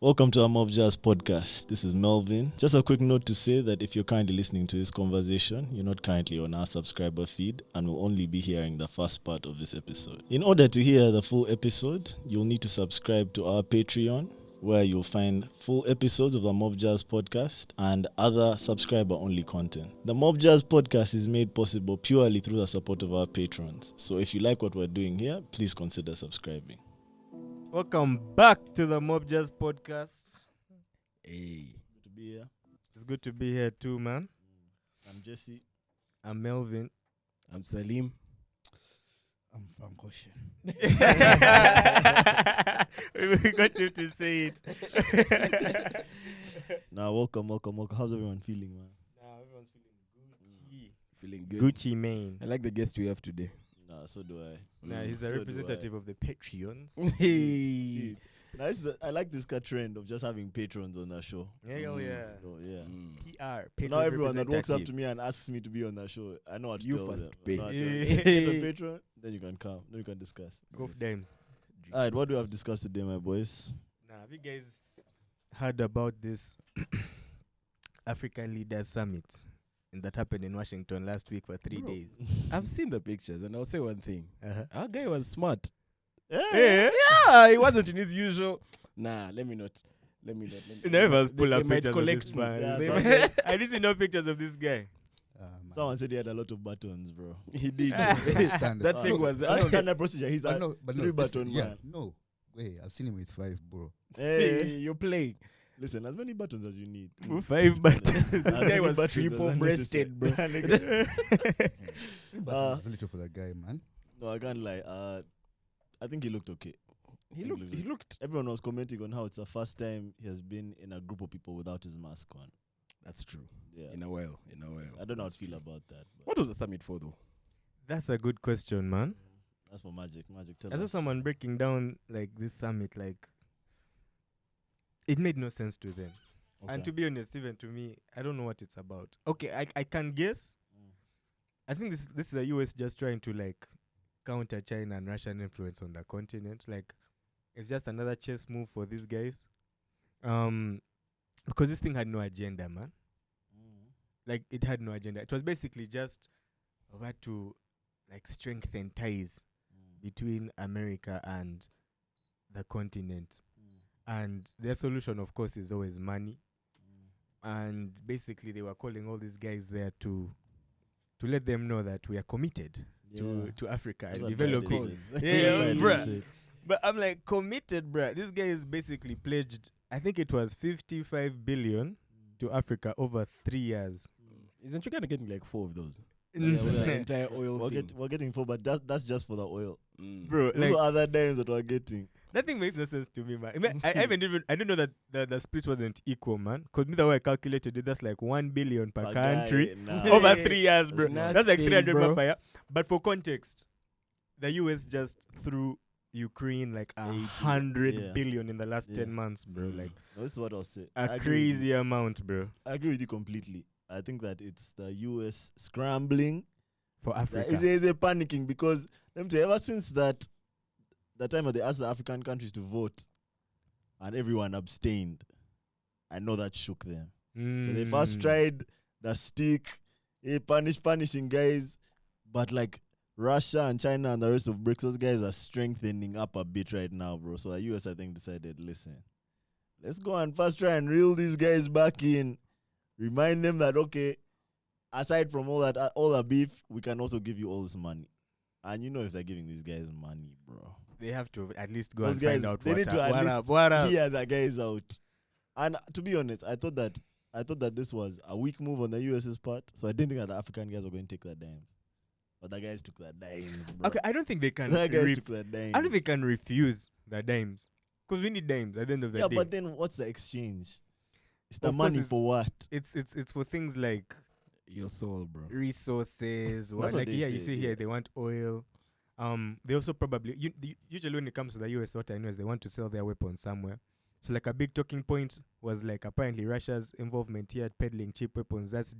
Welcome to our Mob Jazz podcast. This is Melvin. Just a quick note to say that if you're currently listening to this conversation, you're not currently on our subscriber feed and will only be hearing the first part of this episode. In order to hear the full episode, you'll need to subscribe to our Patreon, where you'll find full episodes of the Mob Jazz podcast and other subscriber-only content. The Mob Jazz podcast is made possible purely through the support of our patrons. So if you like what we're doing here, please consider subscribing. Welcome back to the Mob Jazz podcast. Hey. Good to be here. It's good to be here too, man. I'm Jesse. I'm Melvin. I'm Salim. I'm Koshin. We got you to say it. Now, welcome. How's everyone feeling, man? Everyone's feeling Feeling good. Gucci Mane. I like the guest we have today. Nah, so do I. He's a So do representative of the Patreons. Hey. I like this trend of just having patrons on our show. Yeah. So, yeah. PR. So now everyone that walks up to me and asks me to be on the show, I know what to You tell first them. pay. I know what to tell them. Get a patron, then you can come. Then you can discuss. Go for them. Alright, what do we have discussed today, my boys? Now, have you guys heard about this African Leaders Summit that happened in Washington last week for 3 days? I've seen the pictures and I'll say one thing. Uh-huh. Our guy was smart. Yeah. Yeah, he wasn't in his usual. Nah, let me not. Never pull They up might pictures of collect this me. man. Yeah, They so- might- I didn't see no pictures of this guy. Someone said he had a lot of buttons, bro. He did. Stand That up. thing was. That's standard procedure. He's a but three button yeah, man. no. Wait, I've seen him with 5, bro. Hey, You're playing. listen, as many buttons as you need. 5 buttons. This guy was triple-breasted, bro. 3 buttons is little for that guy, man. No, I can't lie. I think he looked okay. He looked. Everyone was commenting on how it's the first time he has been in a group of people without his mask on. That's true. Yeah. In a while. I don't know how to That's feel true. about that. But What was the summit for, though? That's a good question, man. that's for Magic. Tell I saw us. someone breaking down like this summit, like it made no sense to them. Okay. And to be honest, even to me, I don't know what it's about. Okay, I can guess. I think this is the US just trying to like counter China and Russian influence on the continent. Like it's just another chess move for these guys. Because this thing had no agenda, man. Like it had no agenda. It was basically just about to like strengthen ties between America and the continent. And their solution, of course, is always money. And basically, they were calling all these guys there to let them know that we are committed to Africa That's and what developing. Biden said. Yeah, Biden bruh. said. But I'm like, committed, bruh. This guy is basically pledged, I think it was 55 billion to Africa over 3 years. Isn't you kind of getting like 4 of those? Yeah, With the entire oil We're, thing. we're getting 4, but that's just for the oil. Bro, Those like, are other dimes that we're getting. that thing makes no sense to me, man. I didn't know that the split wasn't equal, man. Because me, the way I calculated it, that's like 1 billion per Per country guy, nah. over 3 years, bro. That's That's like nothing, 300 bro. per year. But for context, the US just threw Ukraine like 100 yeah. billion in the last Yeah. 10 months, bro. Like No, this is what I'll say. a I agree with crazy you. amount, bro, I agree with you completely. I think that it's the US scrambling. for Africa. Is a panicking because let me tell you, ever since the time that they asked the African countries to vote and everyone abstained, I know that shook them. So they first tried the stick, punishing guys, but like Russia and China and the rest of BRICS, those guys are strengthening up a bit right now, bro. So the US, I think, decided, listen, let's go and first try and reel these guys back in. Remind them that, okay, aside from all that, all the beef, we can also give you all this money. And you know if they're giving these guys money, bro. They have to at least go Those and guys, find out they need to at what least up, what up. hear the guys out. And to be honest, I thought that this was a weak move on the US's part. So I didn't think that the African guys were going to take that dimes. But the guys took that dimes, bro. Okay, I don't think they can. The guys took that dimes. I don't think they can refuse the dimes because we need dimes at the end of the Yeah, day. but then what's the exchange? It's the Of course money it's- for what? it's for things like Your soul, bro. resources. what Like they yeah, you say, see yeah. here they want oil. They also probably usually when it comes to the US, what I know is they want to sell their weapons somewhere. So like a big talking point was like apparently Russia's involvement here peddling cheap weapons. That's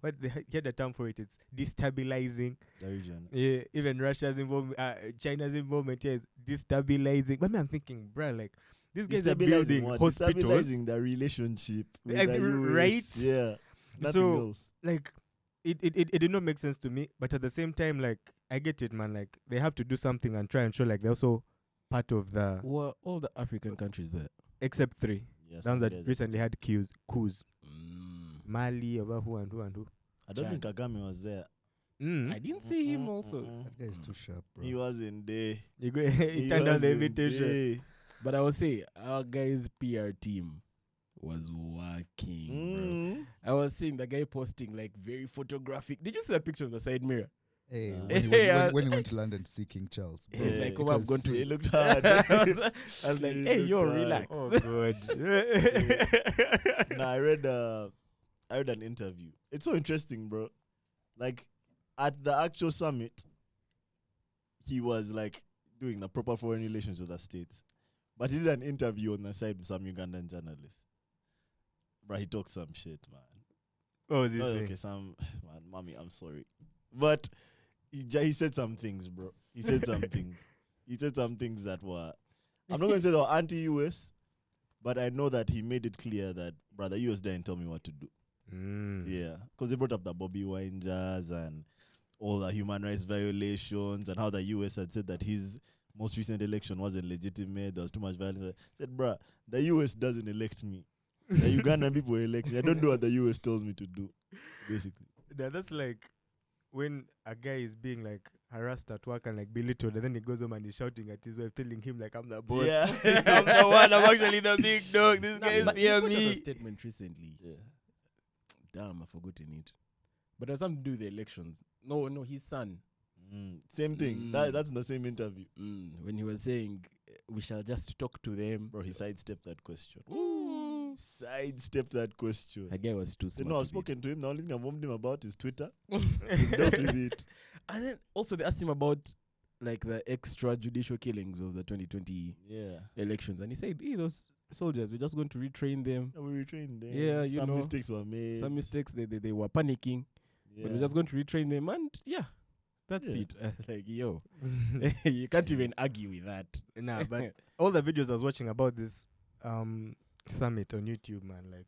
what they had a term for it. It's destabilizing. The region. Yeah, even Russia's involvement, China's involvement here is destabilizing. But I'm thinking, bruh, like These guys are building hospitals. Stabilizing the relationship with Like, the US. right? Yeah. Nothing So, else. Like, it did not make sense to me. But at the same time, like, I get it, man. Like, they have to do something and try and show, like, they're also part of the... Were all the African countries there? Except 3. Yes, The ones that yes, recently had coups. Mm. Mali, over who and who and who. I don't Chad. think Kagame was there. I didn't see him also. That guy is too sharp, bro. He wasn't there. He turned down the invitation. But I will say, our guy's PR team was working, bro. I was seeing the guy posting like very photographic. Did you see a picture of the side mirror? Hey, Yeah. when he went to London to see King Charles, bro. He's like, oh, I've gone to It looked hard. I was like, It hey, looked yo, hard. relax. Oh, God. Nah, I read an interview. It's so interesting, bro. Like at the actual summit, he was like doing the proper foreign relations with the states, but he did an interview on the side with some Ugandan journalist. Bro, he talked some shit, man. Oh, this Oh, okay, man, mommy, I'm sorry, but he said some things, bro. He said some things. He said some things that were, I'm not going to say they were anti-US, but I know that he made it clear that, brother, US didn't tell me what to do. Yeah, because they brought up the Bobby Wine jazz and all the human rights violations and how the US had said that his most recent election wasn't legitimate. There was too much violence. I said, bruh, the US doesn't elect me. The Ugandan people elect me. I don't do what the US tells me to do, basically. That's like when a guy is being like harassed at work and like belittled, and then he goes home and he's shouting at his wife, telling him like, I'm the boss. Yeah. I'm the one. I'm actually the big dog. This guy is But he fear put out a me. statement recently. Yeah. Damn, I've forgotten it. But it was something to do with the elections. No, his son. Same thing. Mm. That's in the same interview. When he was saying, we shall just talk to them. Bro, he sidestepped that question. Mm. Sidestepped that question. That guy was too So smart. no, I've with it. spoken to him. The only thing I've warned him about is Twitter. He's dealt with it. And then also they asked him about like the extrajudicial killings of the 2020 Yeah. elections. And he said, those soldiers, we're just going to retrain them. And we retrained them. Yeah, you some know, mistakes were made. Some mistakes, they were panicking. Yeah. But we're just going to retrain them. And yeah, that's Yeah. it. Like, yo, you can't even argue with that. Nah, but all the videos I was watching about this summit on YouTube, man, like,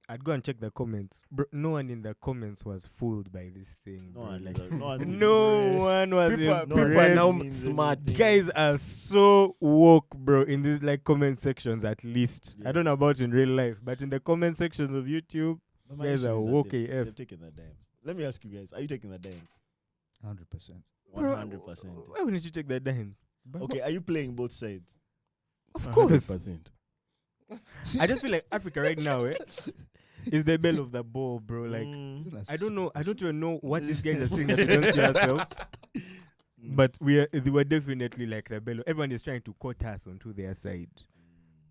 I'd go and check the comments. Bro, no one in the comments was fooled by this thing. No bro. one, Like, no one's no impressed. one was People are impressed. now means smart. anything. Guys are so woke, bro, in these like comment sections at least. I don't know about in real life, but in the comment sections of YouTube, But my guys issue are is that woke they've AF. taken the dimes. Let me ask you guys, are you taking the dimes? 100%. Bro, 100%. why wouldn't you take the dimes? Okay, are you playing both sides? Of course. 100%. I just feel like Africa right now, is the bell of the ball, bro. Like, I don't know. I don't even know what these guys are saying that we don't see ourselves. But they were definitely like the bell. Everyone is trying to quote us onto their side.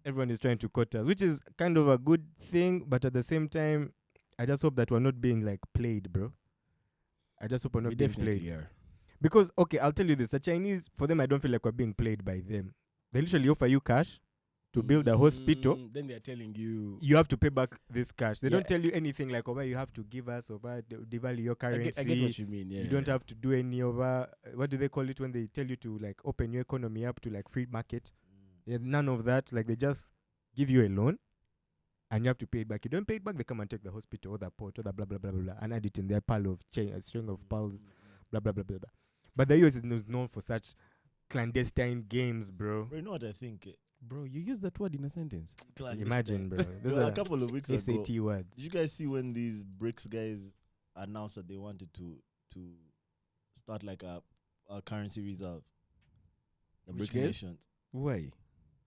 Everyone is trying to quote us, which is kind of a good thing. But at the same time, I just hope that we're not being like played, bro. I just hope we're We not being definitely played. are. Because, okay, I'll tell you this. The Chinese, for them, I don't feel like we're being played by them. They literally offer you cash to build a hospital. Then they're telling you. You have to pay back this cash. They Yeah. don't tell you anything like, over you have to give us, over devalue your currency. I get what you mean. Yeah. You don't have to do any over, what do they call it when they tell you to like open your economy up to like free market? Yeah, none of that. Like they just give you a loan and you have to pay it back. You don't pay it back, they come and take the hospital or the port or the blah, blah, blah, blah, blah, and add it in their pile of chain, a string of piles, blah, blah, blah, blah, blah. But the US is known for such clandestine games, bro. Bro, you know what I think? Bro, you use that word in a sentence. Imagine, bro. Those Bro, a are couple of weeks ago, SAT words. did you guys see when these BRICS guys announced that they wanted to start like a currency reserve? The Which BRICS guys? nations. Why?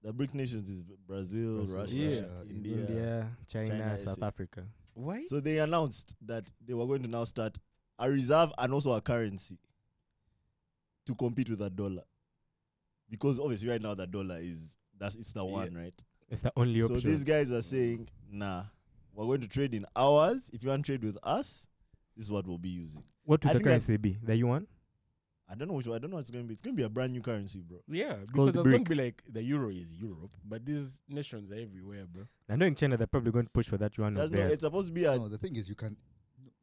The BRICS nations is Brazil, Brazil, Russia, Yeah. India, China, China, South SA. Africa. Why? So they announced that they were going to now start a reserve and also a currency to compete with the dollar. Because obviously right now the dollar it's the one, right? It's the only So option. these guys are saying, nah, we're going to trade in ours. If you want to trade with us, this is what we'll be using. What would I the think that- currency be? The yuan? I don't know which one. I don't know what it's going to be. It's going to be a brand new currency, bro. Yeah, Called because it's going brick. to be like the euro is Europe, but these nations are everywhere, bro. I know in China they're probably going to push for that yuan of That's no, theirs. it's supposed to be a No, the thing is, you can't.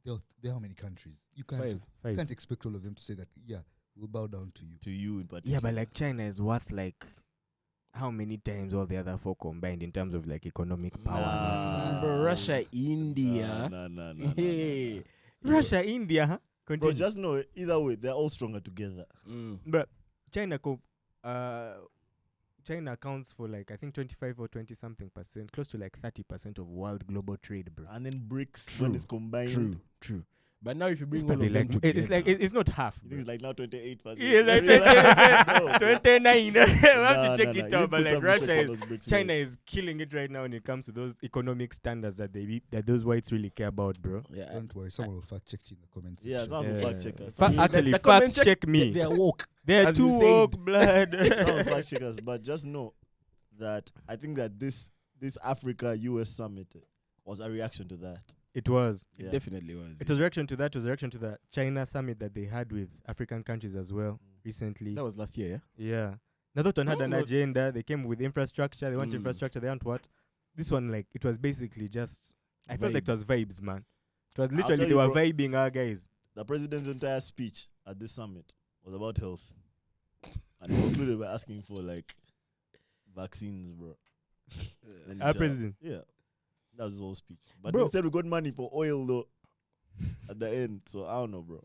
There are how many countries? You can't. 5. You Five. can't expect all of them to say that. Yeah, we'll bow down to you. to you in particular. Yeah, but like China is worth like how many times all the other four combined in terms of like economic power? Nah. Bro, Russia, India. Nah. Hey. Russia, India, huh? Bro, Continue. just know either way, they're all stronger together. But China, China accounts for like I think 25 or 20 something percent, close to like 30% of world global trade, bro. And then BRICS True, when it's combined. True. But now if you bring It's all of probably them like together, it's like it's not half. I think it's like now 28%. Yeah, like No, bro. 29. We have to check Nah. it You out, but put like some Russia respect is for those BRICS China guys. is killing it right now when it comes to those economic standards that those whites really care about, bro. yeah, Don't worry, someone will fact check you in the comments. Yeah, someone will fact check us. Actually, the comment fact check me. they are woke. They're as too you said. woke, blood. Someone will fact check us. But just know that I think that this Africa-US summit was a reaction to that. It was. Yeah. It definitely was. It was a reaction to that. It was a reaction to the China summit that they had with African countries as well recently. That was last year, yeah? Yeah. Another one had Oh, an no. agenda. They came with infrastructure. They want Mm. infrastructure. They want what? This one, like, it was basically just. I felt like it Vibes. was vibes, man. It was I'll literally tell they you, were bro. vibing our guys. The president's entire speech at this summit was about health. And he concluded by asking for, like, vaccines, bro. Then he Our just- president. Yeah. That was his whole speech. But Bro. instead, we got money for oil, though, at the end. So, I don't know, bro.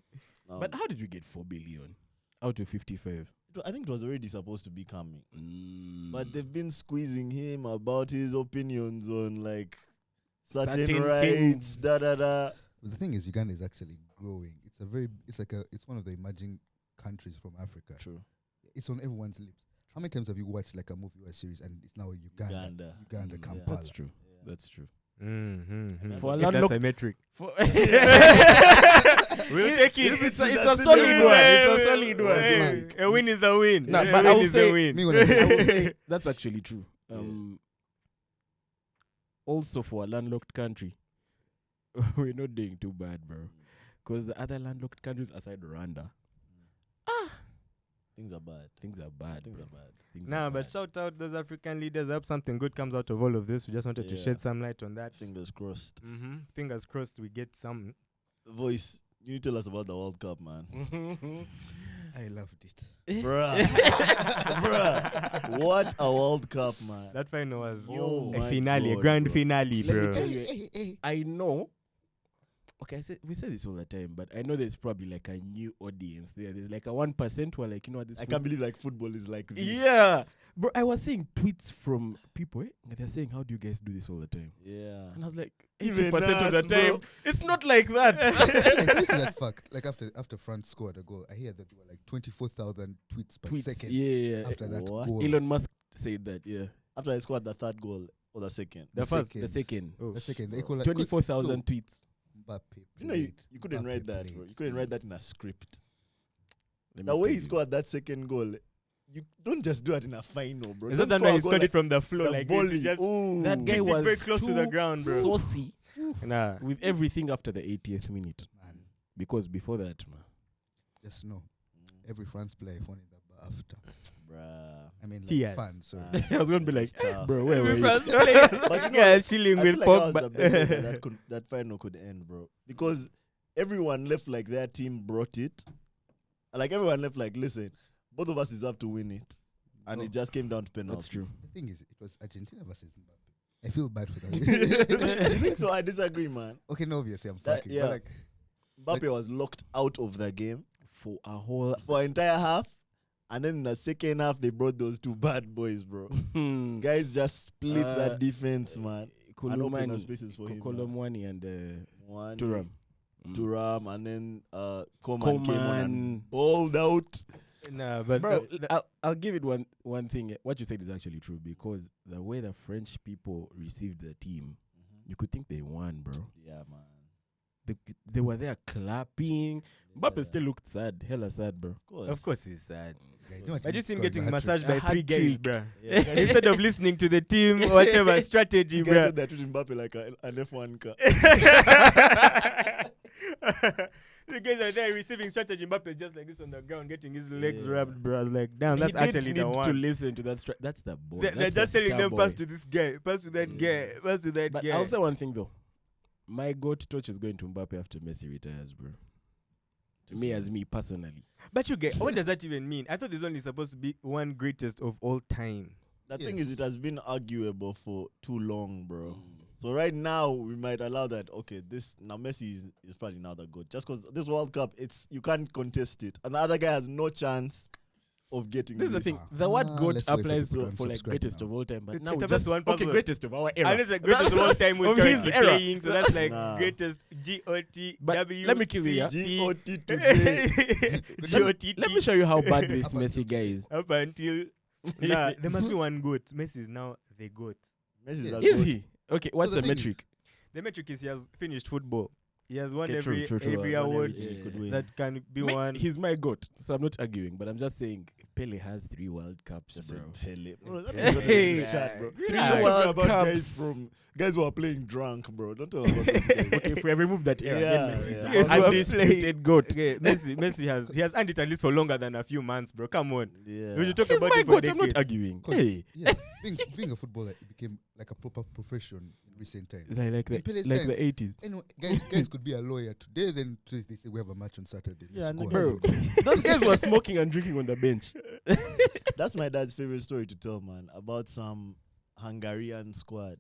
But how did you get 4 billion out of 55? I think it was already supposed to be coming. Mm. But they've been squeezing him about his opinions on, like, certain Certain rights, things. da. Well, the thing is, Uganda is actually growing. It's one of the emerging countries from Africa. True. It's on everyone's lips. How many times have you watched like a movie or a series and it's now Uganda, Uganda. Kampala? That's true. Yeah. That's true. Mm-hmm. For a If that's landlocked- a metric. For We'll take it. It's a That's solid it. one. Hey, It's a solid one. hey, a win is a win. Nah, A but I win will is say- a win. Me when I say- I will say that's actually true. Also, for a landlocked country, we're not doing too bad, bro. Because the other landlocked countries aside Rwanda, Things are bad. things are bad. Things bro. are bad. Things Nah, are but bad. shout out those African leaders. I hope something good comes out of all of this. We just wanted to Yeah. shed some light on that. Fingers crossed. Fingers crossed we get some. Voice, you need to tell us about the World Cup, man. I loved it. Bruh. Bruh. What a World Cup, man. That final was Oh a my finale, a God, grand bro. finale, Let me bro. tell you, I know. Okay, we say this all the time, but I know there's probably like a new audience there. There's like a 1% who are like, this. I can't believe like football is like this. Yeah, bro. I was seeing tweets from people. They're saying, "How do you guys do this all the time?" Yeah. And I was like, Even 80% of the us, bro. time, it's not like that. Did you see that fact? Like after France scored a goal, I hear that there were like 24,000 tweets per Tweets, second yeah. after that What? goal. Elon Musk said that. Yeah, After I scored the third goal or the second. the seconds. second. Oh. The second, they call like 24,000 tweets. Mbappe. You know, you couldn't Mbappe write that, bro. played. You couldn't write that in a script. Let me The way tell he you. scored that second goal, you don't just do it in a final, bro. Is Don't that score why a he goal scored like it from the floor the like this? He volley. just Ooh. That guy kicked it was very close to the too ground, bro. saucy Nah. with everything after the 80th minute. Man, Because before that, man, just know every France player won in the bar after. Bruh. I mean, like Tears. fans. Sorry. I was gonna be like, Tough. bro, where were you? But you know, Yeah, chilling I with feel like that was Pogba. the best way that final could end, bro. Because everyone left like their team brought it. Like everyone left like, listen, both of us deserve to win it. And No. it just came down to penalties. That's true. The thing is, it was Argentina versus Mbappe. I feel bad for You that. think so? I disagree, man. Okay, no, obviously I'm That- fucking. yeah. But like, Mbappe was locked out of the game For a whole for an entire half. And then in the second half, they brought those two bad boys, bro. Guys just split that defense, man. And open the Kolomani, spaces for him. man. Kolomwani and One, Turam. Turam, and then Coman came on Coman. and balled out. Nah, but Bro, I'll give it one thing. What you said is actually true because the way the French people received the team, you could think they won, bro. Yeah, man. They were there clapping. Mbappe Yeah. still looked sad, hella sad, bro. of course he's sad. yeah, you know what I you just him scored getting the hat-trick. massaged by A 3 guys, hat-trick. bro. Yeah, guys- Instead of listening to the team, whatever strategy, You guys bro. said that treating Mbappe like an F1 car. The guys are there receiving strategy. Mbappe just like this on the ground, getting his legs Yeah. wrapped, bro. I was like, damn, that's He didn't actually the need to one. listen to that. That's the boy. They're That's just the telling star them, boy. pass to this guy, pass to that guy, pass to that But guy. I'll say one thing though. My goat torch is going to Mbappe after Messi retires, bro. Me personally. But you get, what does that even mean? I thought there's only supposed to be one greatest of all time. The thing is, Yes. it has been arguable for too long, bro. So right now we might allow that. Okay, this now Messi is probably now the GOAT. Just because this World Cup, you can't contest it, and the other guy has no chance of getting This is the thing. Ah, The word GOAT let's wait for applies people for, to for like unsubscribe greatest now. of all time, but It- now it's we about just one okay, person. greatest of our era. And it's the greatest of all time who's Of his currently era. playing, so that's like Nah. greatest GOT But W. let me kill you, yeah? GOT today. GOT. Let me show you how bad this Up Messi until guy is. Up until nah, there must be one GOAT. Messi is now the GOAT. Messi Yeah. the Is GOAT. he? Okay, what's the the thing is- metric? The metric is he has finished football. He has won Okay, every true. every Won award everything he could win. that can be won. He's my GOAT, so I'm not arguing, but I'm just saying Pele has 3 World Cups, Just bro. a Pele. Bro, that Hey. is what it is, chat, bro. Three Don't tell me World about Cups. guys who are playing drunk, bro. Don't tell me about those guys. Okay, if we remove that era, Yeah, then Messi is yeah. the Guys who are undisputed GOAT. Okay, Messi has earned it at least for longer than a few months, bro. Come on. Yeah. We should talk He's about my it for GOAT, I'm not decades. arguing. 'Cause, Hey, yeah, being a footballer, it became like a proper profession in recent times. like In Pele's the time, 80s. Anyway, guys could be a lawyer today, then they say we have a match on Saturday. Yeah, Let's and go the and Bro, go. those guys were smoking and drinking on the bench. That's my dad's favorite story to tell, man, about some Hungarian squad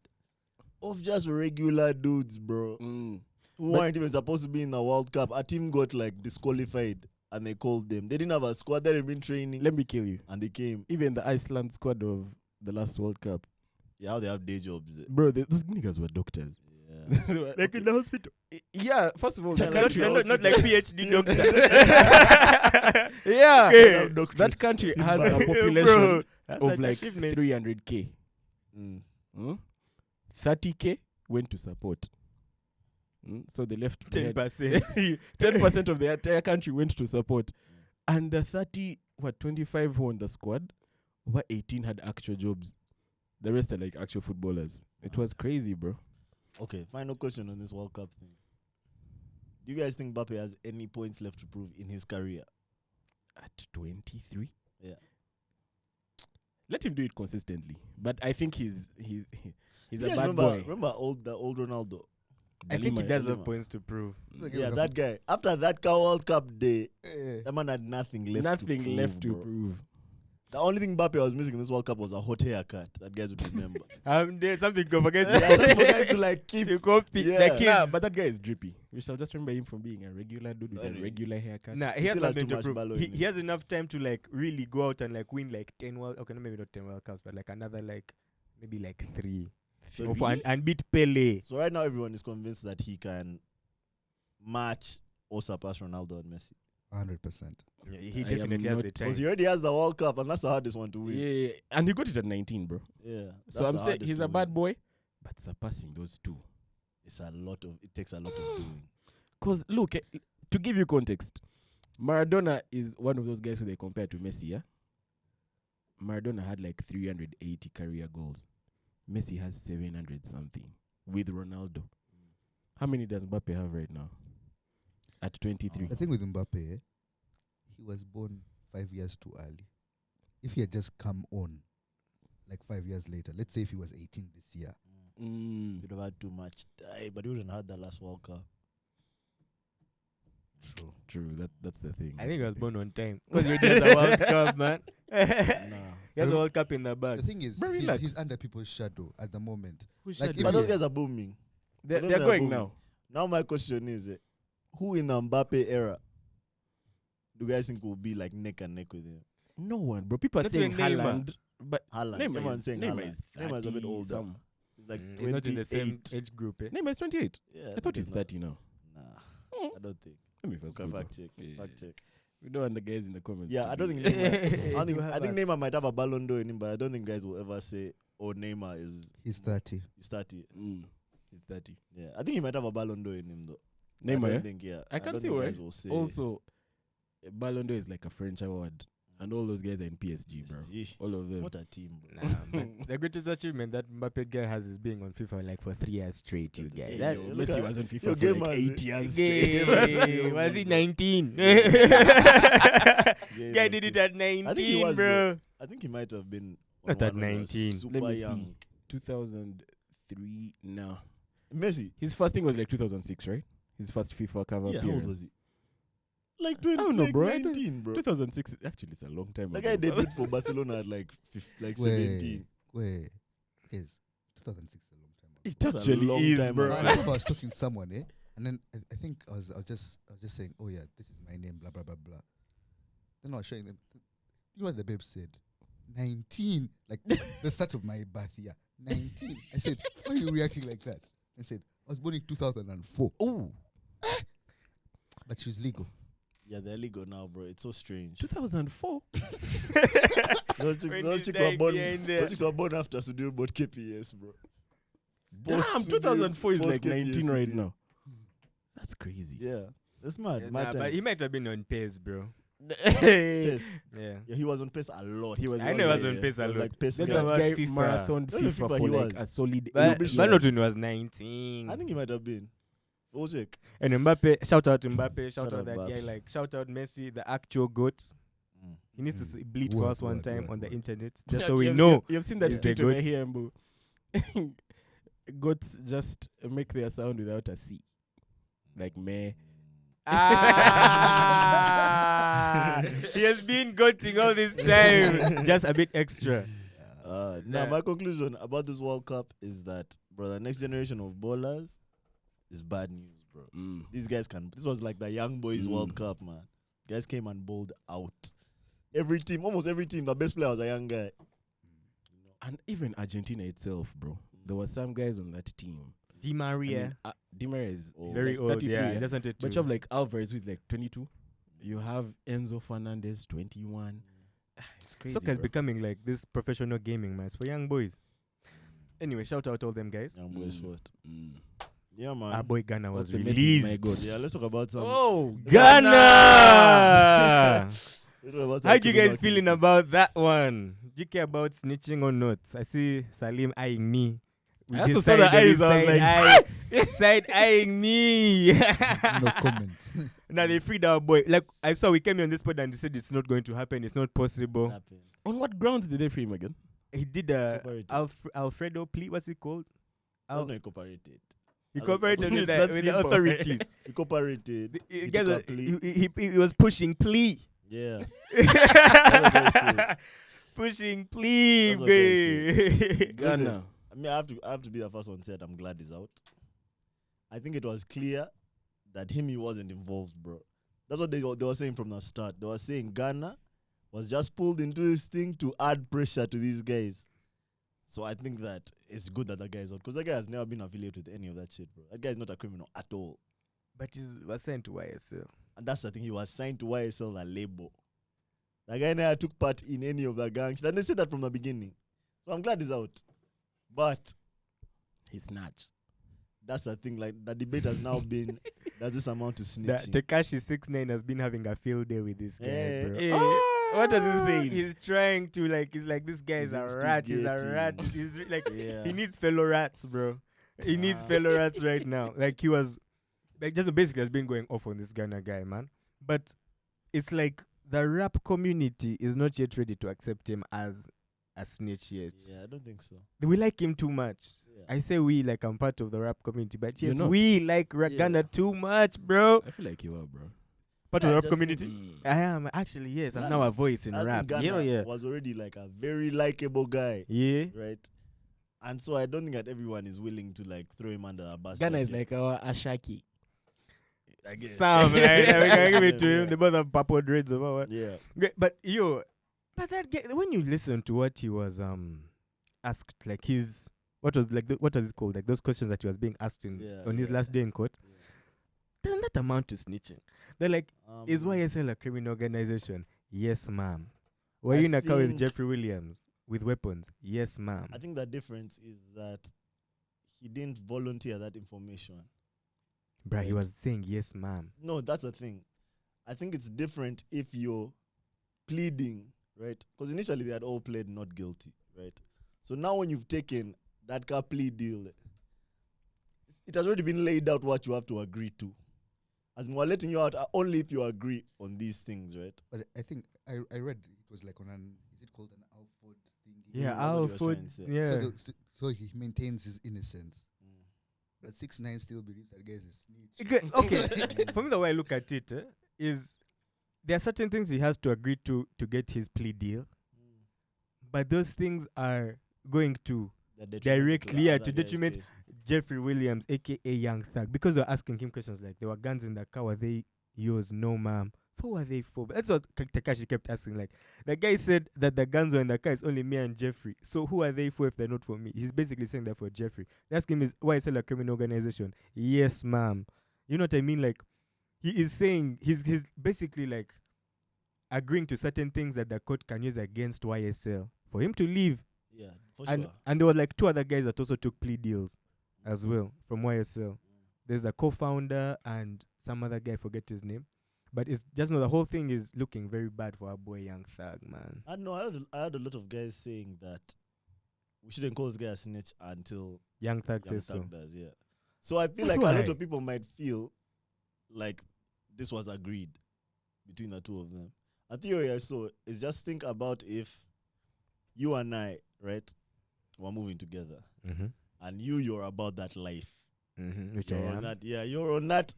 of just regular dudes, bro, who weren't even supposed to be in the World Cup. A team got like disqualified and they called them. They didn't have a squad, they hadn't been training, Let me kill you. and they came. Even the Iceland squad of the last World Cup, Yeah, how they have day jobs. bro, those niggas were doctors. Yeah. Like in the hospital. Yeah, first of all, the Yeah, country. Not like PhD doctor. Yeah, Okay. that country has a Bro, population that's of an like achievement. 300k. Mm. 30k went to support. So they left 10%. 10% of the entire country went to support. And the 25 who were on the squad, over 18 had actual jobs. The rest are like actual footballers. It was crazy, bro. Okay, final question on this World Cup thing. Do you guys think Mbappe has any points left to prove in his career? At 23? Yeah. Let him do it consistently. But I think he's You a guys bad remember, boy. Remember the old Ronaldo? I think he Dalima, does have Dalima. points to prove. Like, Yeah, we that guy. After that World Cup day, have- that man had nothing left Nothing to prove, left to bro. prove. The only thing Mbappe was missing in this World Cup was a hot haircut. That guys would remember. There's something to go against Yeah, some guys to like keep. to copy Yeah. the kids. Nah, but that guy is drippy. We shall just remember him from being a regular dude with a Anyway. regular haircut. Nah, he He has still has something too to much prove. Balo He, in he him. has enough time to like really go out and like win like 10 World. Okay, no, maybe not 10 World Cups, but like another like maybe like 3. So Or for- and beat Pele. So right now everyone is convinced that he can match or surpass Ronaldo and Messi. 100%. Yeah, he I definitely am has the not- time. Because he already has the World Cup, and that's the hardest one to Yeah, win. yeah, and he got it at 19, bro. Yeah. So I'm saying he's a bad boy, but surpassing those two. It takes a lot of doing. Because look, to give you context, Maradona is one of those guys who they compare to Messi, yeah? Maradona had like 380 career goals. Messi has 700 something with Ronaldo. How many does Mbappe have right now? At 23. The thing with Mbappe, he was born 5 years too early. If he had just come on like 5 years later, let's say if he was 18 this year, You'd have had too much time, but he wouldn't have had the last World Cup. True, that's the thing. I think he that's was the born on time. Because he has a World Cup, man. Nah. He has a World Cup in the bag. the thing is, Bro, he's relax. under people's shadow at the moment. Who Like, said if But that? those guys are booming. They're they're going booming. now. Now my question is, who in the Mbappe era do you guys think will be like neck and neck with him? No one, bro. People are Not saying even Neymar. Haaland, but Haaland. Neymar Everyone's is, saying Neymar Haaland. is Neymar's a bit 30 older. some. He's like He's not in the same 28. age group. Neymar is 28. Yeah, I thought he's not. 30 now. Nah, Mm. I don't think. Let me first Okay, Google. fact check. Yeah. Fact check. We don't want the guys in the comments. Yeah, to I don't be- think Neymar. You have I think us. Neymar might have a Ballon d'Or in him, but I don't think guys will ever say, "Oh, Neymar He's 30. he's 30." He's 30. Yeah, I think he might have a Ballon d'Or in him though. I Neymar, don't yeah? think. Yeah, I can don't see think why. guys will say. Also, Ballon d'Or is like a French award. And all those guys are in PSG, bro. Yeesh, All of them. what a team, bro. Nah, man. The greatest achievement that Mbappe guy has is being on FIFA like for 3 years straight, you That's guys. it. That Yo, look Messi at- was on yo, FIFA for game like has 8 it. years Gay. straight. Was he 19? Yeah, Guy did it at 19, I think he was, bro. I think he might have been Not at one when he was 19. Super Let me see. young. 2003. No. Messi. His first thing was like 2006, right? His first FIFA cover Yeah, how old appearance. was he? Like 20, I don't know, like bro. I don't- 19, bro. 2006. Actually, it's a long time The ago. guy debuted for Barcelona at like 17. where, guys, 2006 is a long time ago. It That's a actually long is, time bro. ago. I remember I was talking to someone, and then I think I was just saying, oh yeah, this is my name, blah blah blah blah. Then I was showing them. You know what the babe said? 19, like the start of my birth year. 19. I said, why are you reacting like that? I said, I was born in 2004. Oh, But she's legal. Yeah, they're legal now, bro. It's so strange. 2004. Those When chicks he's were dying born. behind there. Those chicks were born after studio board KPS, bro. Damn, Post 2004 is post like KPS 19 right studio. now. That's crazy. Yeah, that's mad. Yeah, mad nah, but times. he might have been on pace, bro. Pace. Yeah. Yeah, he was on pace a lot. He was I on know he was pace. on pace a He was lot. like pace That Yeah. guy. about guy FIFA. marathon No, FIFA FIFA for he like was. a solid But 8 be sure. not years. when he was 19. I think he might have been. We'll check. And Mbappe, shout out Mbappe, shout Shout out out that guy, Babs. like shout out Messi, the actual goat. He needs to bleed for Word, us one word, time word, on the word. internet, just Yeah, so we you've- know. You've seen that he's the tweet over goat. here, Mbu. Goats just make their sound without a C. Like meh. Ah, he has been goating all this time, just a bit extra. Now, Nah. my conclusion about this World Cup is that, bro, the next generation of bowlers is bad news, bro. These guys can. This was like the young boys World Cup, man. Guys came and bowled out. Every team, almost every team, the best player was a young guy. And even Argentina itself, bro. There were some guys on that team. Di I Maria, mean, Di Maria is Oh. very that's old. 33, Yeah, yeah? just wanted But to. you have like Alvarez, who's like 22. You have Enzo Fernandez, 21. It's crazy. Soccer is bro. becoming like this professional gaming, man. It's for young boys. Anyway, shout out all them guys. Young boys, Mm. what? Mm. Yeah, man. Our boy Ghana was Also, Messi is my released. god. Yeah, let's talk about some. Oh, Ghana! Let's talk about some How you criminal guys feeling activities. about that one? Do you care about snitching or not? I see Salim eyeing me. with I also his saw the side of his eyes, I was side like- eye- side eyeing me. No comment. Now they freed our boy. Like I saw, we came here on this pod and they said it's not going to happen. It's not possible. Happened. On what grounds did they free him again? He did a Cooperative. Alfredo plea. What's it called? That's not incorporated. He That's cooperated what- with That's the, with the simple. authorities. He cooperated. The- He guys took a was- plea. he was pushing plea. Yeah. guys say. Pushing plea, That's what guys babe. Ghana. I mean, I have to be the first one to say it. I'm glad he's out. I think it was clear that he wasn't involved, bro. That's what they were saying from the start. They were saying Ghana was just pulled into this thing to add pressure to these guys. So I think that it's good that that guy is out, because that guy has never been affiliated with any of that shit, bro. That guy is not a criminal at all. But he was sent to YSL. And that's the thing. He was signed to YSL, the label. That guy never took part in any of the gang shit. And they said that from the beginning. So I'm glad he's out. But He snatched. that's the thing. Like, the debate has now been, does this amount to snitching? Tekashi 69 has been having a field day with this guy, Eh, bro. eh, what does he say? He's trying to he's like, this guy is He's a rat. He's a instigating. rat. He's like, Yeah. he needs fellow rats, bro. He needs Ah. fellow rats right now. Like he was, like just basically has been going off on this Ghana guy, man. But it's like the rap community is not yet ready to accept him as a snitch yet. Yeah, I don't think so. We like him too much. Yeah. I say we like I'm part of the rap community, but You're yes, not. we like Ghana Yeah. too much, bro. I feel like you are, bro. Part Yeah, of I the rap just community. think- I am actually, yes. I'm Nah, now a voice in I rap. think Yeah, Ghana yeah. was already like a very likable guy, Yeah. right? And so I don't think that everyone is willing to like throw him under the bus. Ghana just is yet, like our Ashaki. I guess. Some, right? We can give it to Yeah. him. They both have purple dreads or what. Yeah. Great, but but that guy, when you listen to what he was asked, like his what was it called? Like those questions that he was being asked on his last day in court. Yeah. Doesn't that amount to snitching? They're like, is Um, YSL a criminal organization? Yes, ma'am. Were I you in a car with think- Jeffrey Williams with weapons? Yes, ma'am. I think the difference is that he didn't volunteer that information. Bruh, he right. was saying yes, ma'am. No, that's the thing. I think it's different if you're pleading, right? Because initially they had all pled not guilty, right? So now when you've taken that car plea deal, it has already been laid out what you have to agree to. As in, we're letting you out only if you agree on these things, right? But I think I read it was like on an, is it called an Alford thing? Yeah, that's what he our was food. trying to say. Yeah. So he maintains his innocence. But 6ix9ine still believes that guy is a snitch. Okay, for me, the way I look at it is there are certain things he has to agree to get his plea deal, but those things are going to They're detrimental directly, yeah, other to guys' detriment case. Jeffrey Williams, aka Young Thug, because they're asking him questions like, there were guns in the car, were they yours? No, ma'am. So who are they for? But that's what Tekashi kept asking. Like, the guy said that the guns were in the car, it's only me and Jeffrey. So who are they for if they're not for me? He's basically saying that for Jeffrey. They ask him, is YSL a criminal organization? Yes, ma'am. You know what I mean? Like, he is saying, he's basically like agreeing to certain things that the court can use against YSL for him to leave. Yeah, for And sure. and there were like 2 other guys that also took plea deals as well from YSL. There's the co-founder and some other guy, forget his name. But it's just the whole thing is looking very bad for our boy Young Thug, man. I know. I heard a lot of guys saying that we shouldn't call this guy a snitch until Young Thug Young says so. Thug does. Yeah. So I feel But like a lot why? of people might feel like this was agreed between the two of them. A theory I saw is just think about if you and I, right, were moving together, Mm-hmm. and you're about that life. Mm-hmm. Which I You're on am. that. Yeah, you're on that.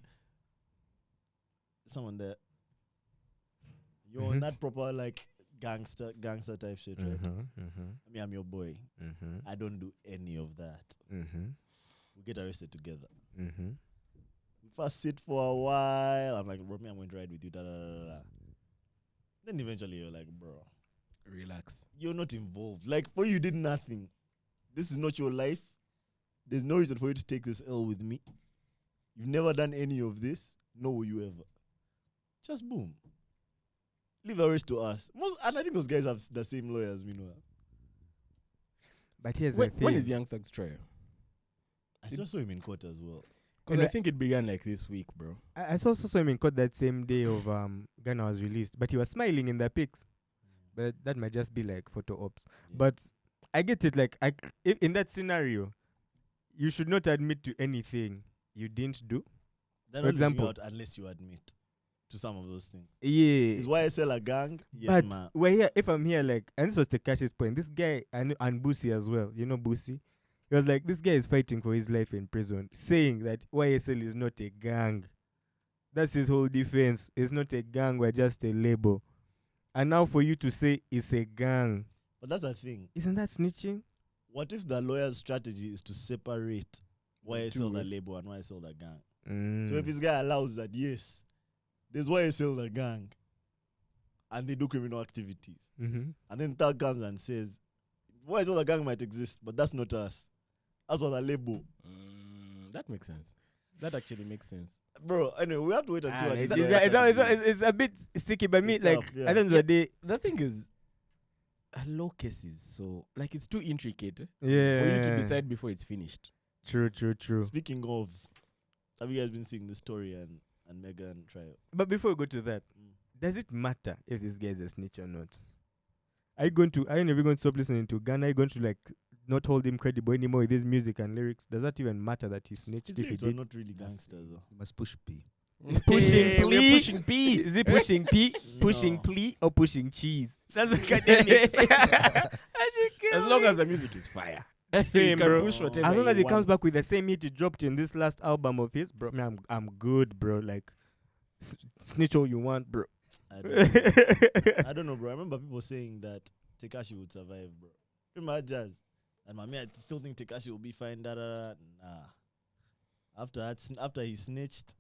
Someone there. You're on Mhm. that proper like gangster type shit, right? Mm-hmm. Mm-hmm. I mean, I'm your boy. Mm-hmm. I don't do any of that. Mm-hmm. We get arrested together. Mm-hmm. We first sit for a while. I'm like, bro, me, I'm going to ride with you. Da, da, da, da, da. Then eventually you're like, bro, Relax. you're not involved. Like, for you did nothing. This is not your life. There's no reason for you to take this L with me. You've never done any of this. Nor will you ever. Just boom. Leave the rest to us. And I think those guys have the same lawyers, meanwhile. But here's When the thing. is Young Thug's trial? I just saw him in court as well. Because And I think it began like this week, bro. I also saw him in court that same day of Ghana was released, but he was smiling in the pics. But that might just be like photo ops. Yeah. But I get it. Like, if in that scenario, you should not admit to anything you didn't do. They're for not losing example- out unless you admit to some of those things. Yeah. Is YSL a gang? Yes, But ma'am. we're here. If I'm here, like, and this was Tekashi's point. This guy and Boosie as well. You know Boosie. He was like, this guy is fighting for his life in prison, saying that YSL is not a gang. That's his whole defense. It's not a gang. We're just a label. And now for you to say it's a gang, But that's the thing. isn't that snitching? What if the lawyer's strategy is to separate YSL the Two. label and YSL the gang? Mm. So if this guy allows that, yes, there's YSL the gang, and they do criminal activities, Mm-hmm. and then Thug comes and says, YSL the gang might exist, but that's not us. That's what the label. That makes sense. That actually makes sense. Bro, anyway, we have to wait and see what It's, this is guy's it's, strategy is. it's a bit sticky, but me, It's like, tough, yeah. at the end of the day, The thing is, a law case is so like it's too intricate yeah. for you to decide before it's finished. True. Speaking of, have you guys been seeing the story and Megan trial? But before we go to that, Mm. does it matter if this guy is a snitch or not? Are you never going to stop listening to Ghana? Are you going to like not hold him credible anymore with his music and lyrics? Does that even matter that he snitched His if he lyrics are did? not really gangsters though. You must push P. Pushing Hey, we're plea. pushing P. Is it pushing P, pushing No. plea, or pushing cheese? Sounds like academics. As long as the music is fire. Same, you can bro. push whatever as long as he comes wants. back with the same hit he dropped in this last album of his, bro, man, I'm good, bro. Like, snitch all you want, bro. I don't know, bro. I remember people saying that Tekashi would survive, bro. Remember Jazz? And my man, I still think Tekashi will be fine. Da, da, da. Nah. After he snitched,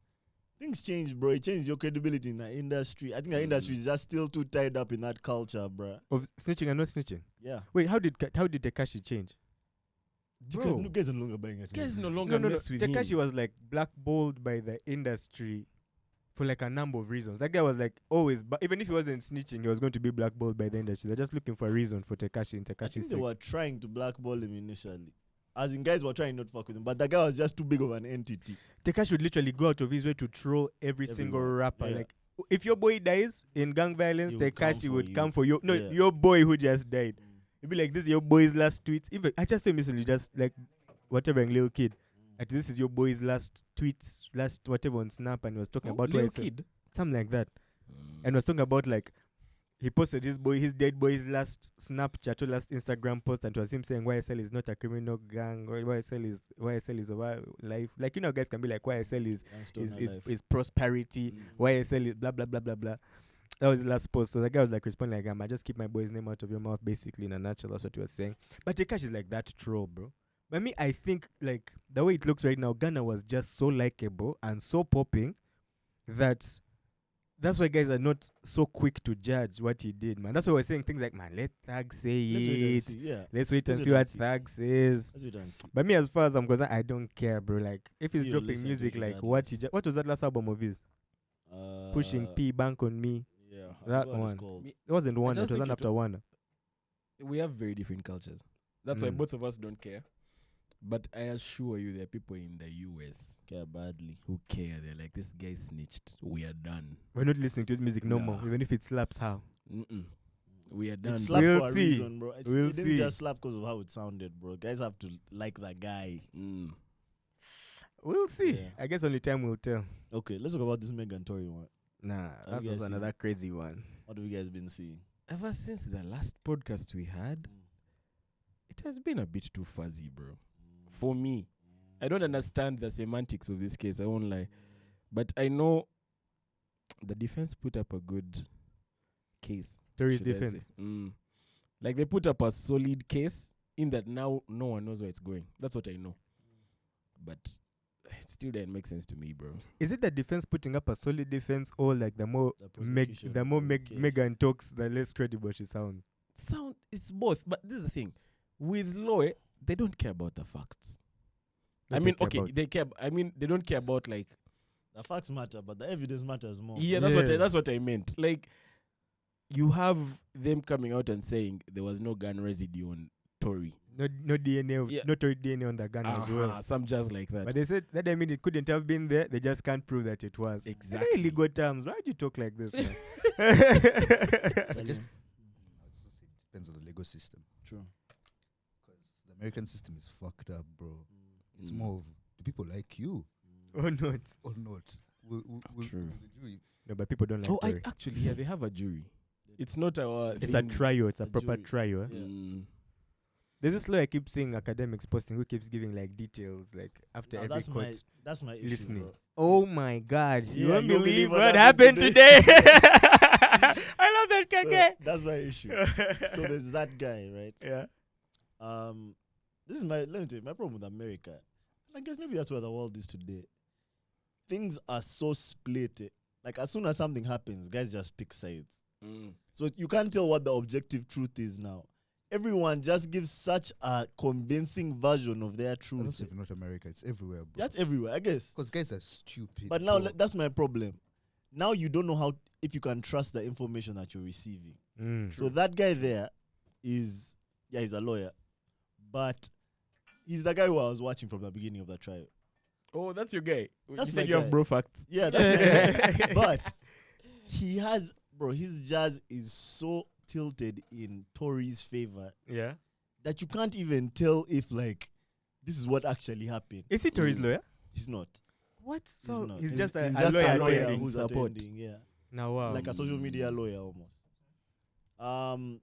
things changed, bro. It changed your credibility in the industry. I think the industry is just still too tied up in that culture, bro. Of snitching and not snitching. Yeah. Wait, how did Tekashi change? Bro. No guys are no longer buying it. Guys no longer No. mess with Tekashi him. was like blackballed by the industry for like a number of reasons. That guy was like always, but even if he wasn't snitching, he was going to be blackballed by the industry. They're just looking for a reason for Tekashi in I Tekashi's think they sake. were trying to blackball him initially. As in, guys were trying not to fuck with him, but the guy was just too big of an entity. Tekashi would literally go out of his way to troll every single Everyone, rapper. yeah. Like, if your boy dies in gang violence, He would come Tekashi for would you. come for you. No, Yeah. your boy who just died. It'd be like, this is your boy's last tweets. Even I just saw him recently, just like whatever, little kid. Like, this is your boy's last tweets, last whatever on Snap, and he was talking about little YSL. kid. Something like that. And was talking about like he posted his dead boy's last Snapchat or last Instagram post, and it was him saying YSL is not a criminal gang, or YSL is over life. Like, you know, guys can be like YSL is Youngstoner life. prosperity, Mm. YSL is blah blah blah blah blah. That was the last post. So the guy was like responding like, I just keep my boy's name out of your mouth, basically, in a nutshell. That's what he was saying. But Tekash is like that troll, bro. But me, I think like the way it looks right now, Ghana was just so likable and so popping that that's why guys are not so quick to judge what he did, man. That's why we're saying things like, man, let Thug say Let's wait and it. see. Yeah. Let's wait and Let's see wait what and see. Thug says. Let's wait and see. But me, as far as I'm concerned, I don't care, bro. Like, if he's You dropping listen to music it like regardless. what was that last album of his? Pushing P, Bank on Me. Yeah. I That forgot what it's one. called. Me- It wasn't one. It just was think one it after one. We have very different cultures. That's why Mm. both of us don't care. But I assure you, there are people in the US Care badly. who care. They're like, this guy snitched. We are done. We're not listening to his music no more, Nah. even if it slaps how. Mm-mm. We are done. It slapped We'll for a see. reason, bro. It We'll didn't see. just slap because of how it sounded, bro. Guys have to like that guy. Mm. We'll see. Yeah. I guess only time will tell. Okay, let's talk about this Megan Tory one. Nah, you that's guys also seen another it? crazy one. What have you guys been seeing? Ever since the last podcast we had, it has been a bit too fuzzy, bro. For me, I don't understand the semantics of this case. I won't lie. But I know the defense put up a good case. Tory's should I defense. say. Like they put up a solid case in that now no one knows where it's going. That's what I know. But it still didn't make sense to me, bro. Is it the defense putting up a solid defense, or like the more prosecution the more of the case. Megan talks, the less credible she sounds? It's both. But this is the thing. With law, they don't care about the facts. What I they mean, care okay, about? they care. I mean, they don't care about like. The facts matter, but the evidence matters more. Yeah, that's what I meant. Like, you have them coming out and saying there was no gun residue on Tory. No DNA, Yeah. no Tory DNA on the gun as well. Some jazz like that. But they said that, I mean, it couldn't have been there. They just can't prove that it was. Exactly. Very legal terms. Why do you talk like this, man? I guess it depends on the legal system. True. Because the American system is fucked up, bro. It's Mm. more of, do people like you Or not? or not? Will True. the jury? No, but people don't like Oh, Tory. yeah, they have a jury. It's not our. It's a things. trial. It's a a proper jury. trial. Yeah. There's this lawyer I keep seeing academics posting who keeps giving like details like after Now, every court. that's my issue, listening. bro. Oh my God! You Yeah, won't you won't believe believe what what happened happened today. I love that So, kake. that's my issue. So there's that guy, right? Yeah. This is let me tell you, my problem with America. And I guess maybe that's where the world is today. Things are so split. Like as soon as something happens, guys just pick sides. So you can't tell what the objective truth is now. Everyone just gives such a convincing version of their But truth. that's not America. It's everywhere, bro. That's everywhere, I guess. Because guys are stupid. But now bro. that's my problem. Now you don't know if you can trust the information that you're receiving. So that guy there he's a lawyer, but he's the guy who I was watching from the beginning of the trial. Oh, that's your guy. That's you my said you have guy. bro facts. Yeah, that's my guy. But he has, bro, his jazz is so tilted in Tory's favor Yeah. that you can't even tell if like this is what actually happened. Is he Tory's lawyer? He's not. What? So not. he's just a just lawyer a lawyer attending who's support. attending, yeah. Now, wow. Like a social media lawyer almost. And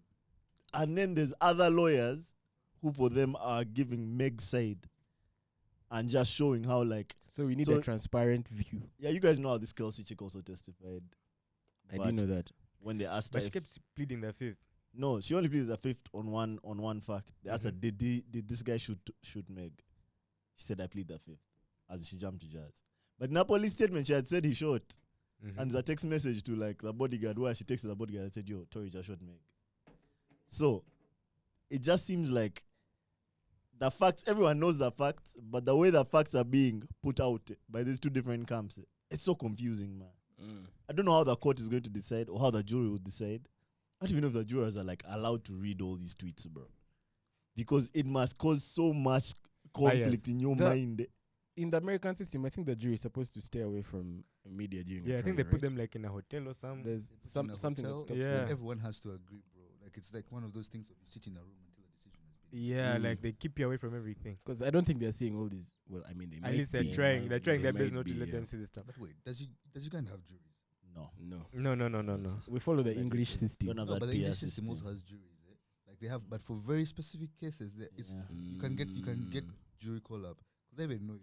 then there's other lawyers who for them are giving Meg's side and just showing how like, So we need So- a transparent view. yeah, you guys know how this Kelsey chick also testified. I But didn't know that. when they asked her But she if- kept pleading the fifth. no, she only pleaded the fifth on one fact. They asked her, Mhm. did this guy shoot Meg? She said, I plead the fifth, as she jumped to jazz. But in her police statement, she had said he shot. And there's a text message to like the bodyguard where she texted the bodyguard and said, yo, Tory just shot Meg. So it just seems like the facts, everyone knows the facts, but the way the facts are being put out by these two different camps, it's so confusing, man. I don't know how the court is going to decide or how the jury will decide. I don't even know if the jurors are like allowed to read all these tweets, bro. Because it must cause so much conflict Bias. in your The- mind. In the American system, I think the jury is supposed to stay away from media during Yeah, a I think trial, they put right? them like in a hotel or something. There's They put in a something that hotel, stops Yeah. them. and everyone has to agree, bro. Like it's like one of those things where you sit in a room until a decision has been. Yeah, Mm. like they keep you away from everything. Because I don't think they're seeing all these. Well, I mean, they At might least they're be, trying. might They're be, trying they their best might not to be, let yeah. them see this stuff. But wait, does Uganda have juries? No. No, No. we follow the Like English this. system. Don't have No, that but the PR English system system. also has juries. Like they have, but for very specific cases, it's Yeah. you can get jury call up because I even know it.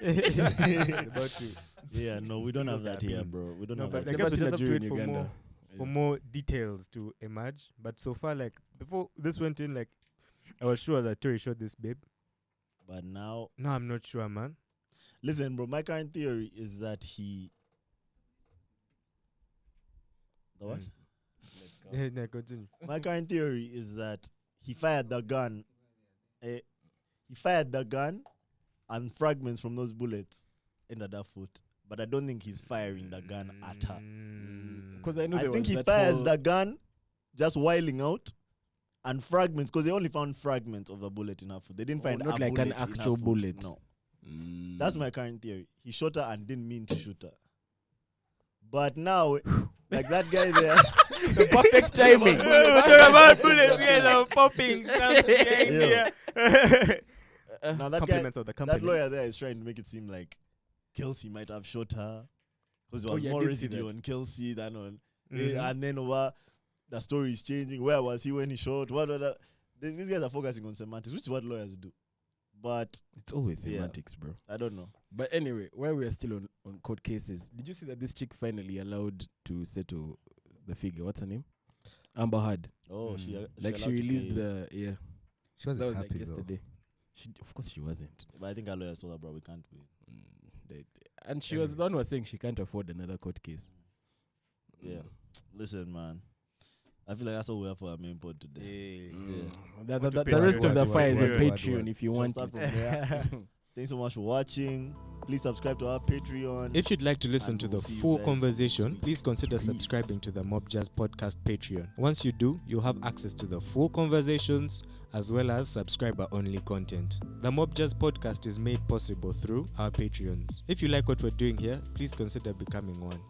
About to. Yeah, no, we don't Spill have that their here, beans. bro. We don't No, have but that. I guess we Never just seen have a to Jew wait in for Uganda. for more details to emerge. But so far, like before this went in, like I was sure that Tori shot this babe. But now, No, I'm not sure, man. listen, bro. My current theory is that he. The what? Mm. Yeah, no, continue. My current theory is that he fired the gun. He fired the gun, and fragments from those bullets ended her foot. But I don't think he's firing the gun at her. Because I know I there think was he that fires whole- the gun, just whiling out, and fragments. Because they only found fragments of the bullet in her foot. They didn't Oh, find not a like an bullet in her actual foot. bullet. No, Mm. that's my current theory. He shot her and didn't mean to shoot her. But now, like that guy there, The perfect timing. Talk about bullets, guys are popping. Sounds behind Yeah. here. now that guy, Compliments of the that company. lawyer there is trying to make it seem like Kelsey might have shot her because there Oh, was yeah, I more did see residue that. on Kelsey than on. Mhm. And then over the story is changing. Where was he when he shot? What? These guys are focusing on semantics, which is what lawyers do. But It's always Yeah. semantics, bro. I don't know. But anyway, while we are still on court cases, did you see that this chick finally allowed to settle the figure? What's her name? Amber Heard. Oh, she Like allowed she to released pay. the yeah. She wasn't That was happy like though. yesterday. Of course she wasn't. But I think our lawyers told her, bro, we can't pay. And she was the one who was saying she can't afford another court case. Yeah. Listen, man. I feel like that's all we have for our main pod today. The to the Patreon. rest of the What, file is on what, Patreon if you Shall want start it. from there. Thanks so much for watching. Please subscribe to our Patreon. If you'd like to listen And to we'll the see you full guys conversation, next week. please consider Peace. subscribing to the Mob Jazz Podcast Patreon. Once you do, you'll have access to the full conversations as well as subscriber-only content. The Mob Jazz Podcast is made possible through our Patreons. If you like what we're doing here, please consider becoming one.